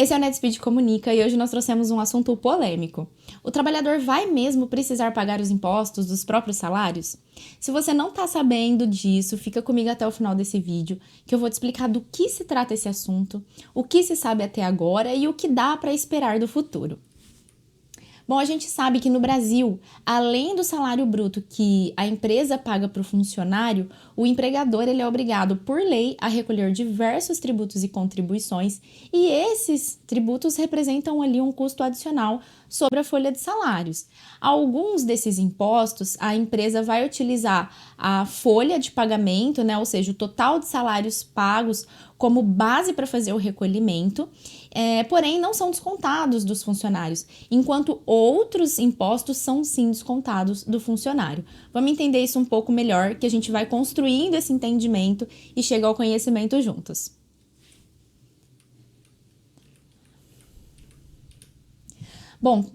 Esse é o NetSpeed Comunica e hoje nós trouxemos um assunto polêmico. O trabalhador vai mesmo precisar pagar os impostos dos próprios salários? Se você não está sabendo disso, fica comigo até o final desse vídeo, que eu vou te explicar do que se trata esse assunto, o que se sabe até agora e o que dá para esperar do futuro. Bom, a gente sabe que no Brasil, além do salário bruto que a empresa paga para o funcionário, o empregador ele é obrigado, por lei, a recolher diversos tributos e contribuições, e esses tributos representam ali um custo adicional sobre a folha de salários. Alguns desses impostos, a empresa vai utilizar a folha de pagamento, né, ou seja, o total de salários pagos, como base para fazer o recolhimento, porém não são descontados dos funcionários, enquanto outros impostos são sim descontados do funcionário. Vamos entender isso um pouco melhor, que a gente vai construindo esse entendimento e chega ao conhecimento juntos. Bom,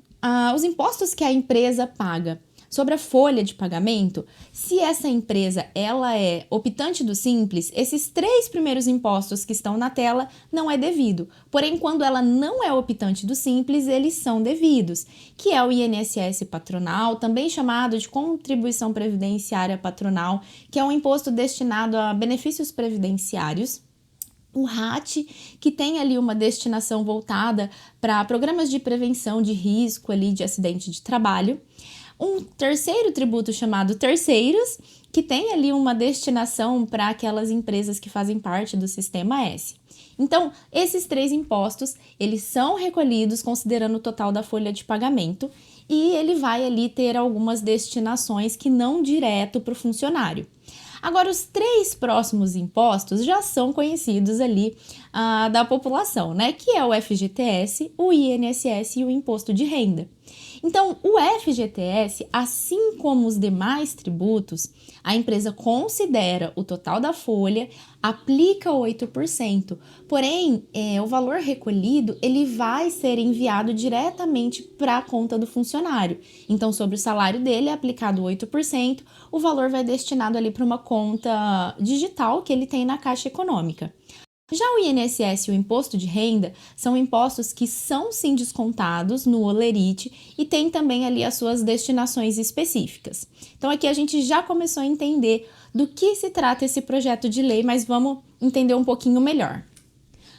os impostos que a empresa paga sobre a folha de pagamento, se essa empresa ela é optante do Simples, esses 3 primeiros impostos que estão na tela não é devido. Porém, quando ela não é optante do Simples, eles são devidos, que é o INSS patronal, também chamado de contribuição previdenciária patronal, que é um imposto destinado a benefícios previdenciários. O RAT, que tem ali uma destinação voltada para programas de prevenção de risco ali de acidente de trabalho. Um terceiro tributo chamado terceiros, que tem ali uma destinação para aquelas empresas que fazem parte do Sistema S. Então, esses 3 impostos, eles são recolhidos considerando o total da folha de pagamento e ele vai ali ter algumas destinações que não direto para o funcionário. Agora, os 3 próximos impostos já são conhecidos ali da população, né? Que é o FGTS, o INSS e o Imposto de Renda. Então, o FGTS, assim como os demais tributos, a empresa considera o total da folha, aplica 8%, porém, o valor recolhido ele vai ser enviado diretamente para a conta do funcionário. Então, sobre o salário dele é aplicado 8%, o valor vai destinado ali para uma conta digital que ele tem na Caixa Econômica. Já o INSS e o Imposto de Renda são impostos que são sim descontados no Olerite e tem também ali as suas destinações específicas. Então aqui a gente já começou a entender do que se trata esse projeto de lei, mas vamos entender um pouquinho melhor.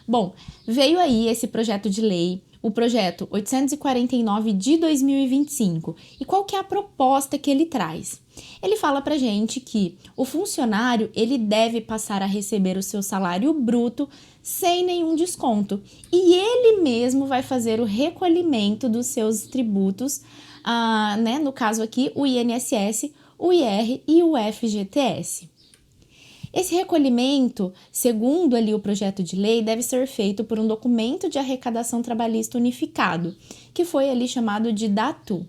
Bom, veio aí esse projeto de lei, o projeto 849 de 2025. E qual que é a proposta que ele traz? Ele fala pra gente que o funcionário ele deve passar a receber o seu salário bruto sem nenhum desconto e ele mesmo vai fazer o recolhimento dos seus tributos, né? No caso aqui, o INSS, o IR e o FGTS. Esse recolhimento, segundo ali o projeto de lei, deve ser feito por um documento de arrecadação trabalhista unificado, que foi ali chamado de DATU,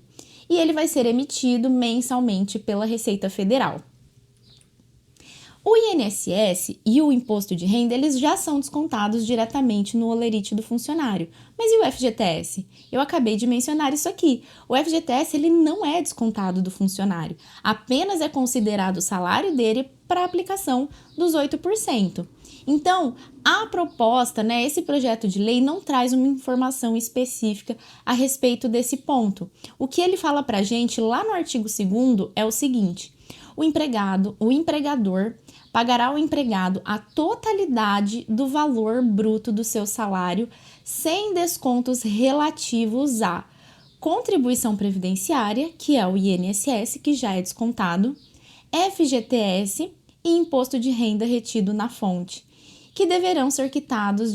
e ele vai ser emitido mensalmente pela Receita Federal. O INSS e o Imposto de Renda, eles já são descontados diretamente no Olerite do funcionário. Mas e o FGTS? Eu acabei de mencionar isso aqui. O FGTS, ele não é descontado do funcionário. Apenas é considerado o salário dele para aplicação dos 8%. Então, a proposta, né, esse projeto de lei não traz uma informação específica a respeito desse ponto. O que ele fala para a gente lá no artigo 2º é o seguinte: o empregador pagará ao empregado a totalidade do valor bruto do seu salário, sem descontos relativos à contribuição previdenciária, que é o INSS, que já é descontado, FGTS e imposto de renda retido na fonte, que deverão ser quitados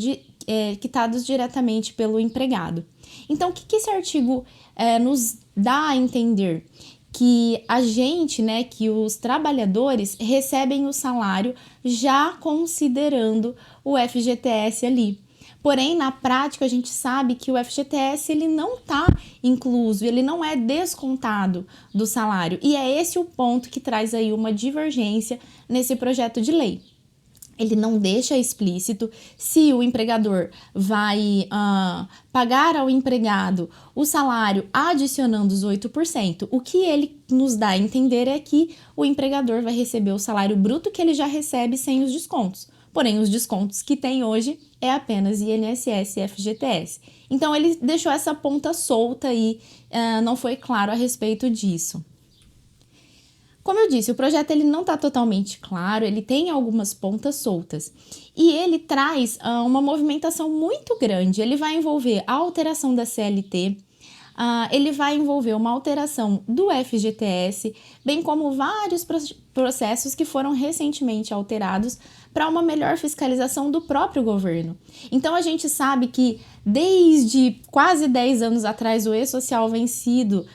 diretamente pelo empregado. Então, o que esse artigo nos dá a entender? Que a gente, né, que os trabalhadores recebem o salário já considerando o FGTS ali. Porém, na prática, a gente sabe que o FGTS ele não está incluso, ele não é descontado do salário. E é esse o ponto que traz aí uma divergência nesse projeto de lei. Ele não deixa explícito se o empregador vai pagar ao empregado o salário adicionando os 8%. O que ele nos dá a entender é que o empregador vai receber o salário bruto que ele já recebe sem os descontos. porém os descontos que tem hoje é apenas INSS e FGTS. Então ele deixou essa ponta solta e não foi claro a respeito disso. Como eu disse, o projeto ele não está totalmente claro, ele tem algumas pontas soltas e ele traz uma movimentação muito grande. Ele vai envolver a alteração da CLT, ele vai envolver uma alteração do FGTS, bem como vários processos que foram recentemente alterados para uma melhor fiscalização do próprio governo. Então a gente sabe que desde quase 10 anos atrás o e-social vem sendo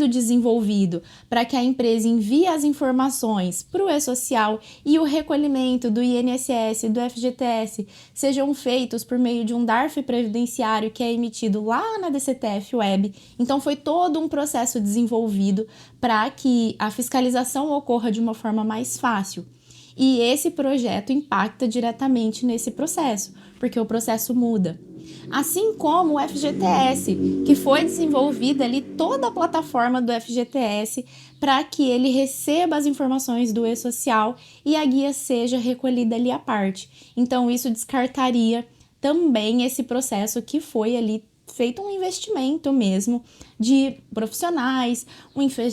desenvolvido para que a empresa envie as informações para o e-social e o recolhimento do INSS e do FGTS sejam feitos por meio de um DARF previdenciário que é emitido lá na DCTF Web. Então foi todo um processo desenvolvido para que a fiscalização ocorra de uma forma mais fácil. E esse projeto impacta diretamente nesse processo, porque o processo muda. Assim como o FGTS, que foi desenvolvida ali toda a plataforma do FGTS para que ele receba as informações do e-social e a guia seja recolhida ali à parte. Então isso descartaria também esse processo que foi ali feito um investimento mesmo de profissionais,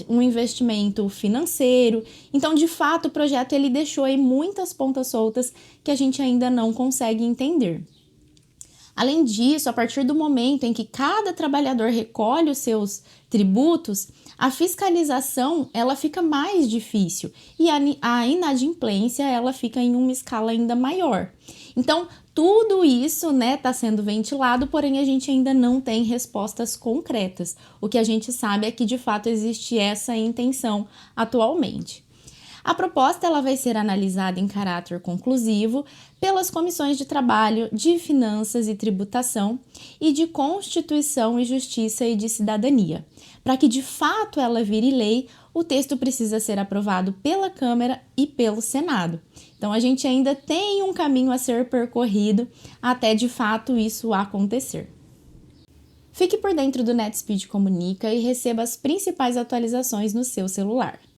um investimento financeiro. Então, de fato, o projeto ele deixou aí muitas pontas soltas que a gente ainda não consegue entender. Além disso, a partir do momento em que cada trabalhador recolhe os seus tributos, a fiscalização ela fica mais difícil e a inadimplência ela fica em uma escala ainda maior. Então, tudo isso está sendo ventilado, porém a gente ainda não tem respostas concretas. O que a gente sabe é que de fato existe essa intenção atualmente. A proposta ela vai ser analisada em caráter conclusivo pelas comissões de trabalho, de finanças e tributação e de Constituição e Justiça e de Cidadania. Para que de fato ela vire lei, o texto precisa ser aprovado pela Câmara e pelo Senado. Então a gente ainda tem um caminho a ser percorrido até de fato isso acontecer. Fique por dentro do NetSpeed Comunica e receba as principais atualizações no seu celular.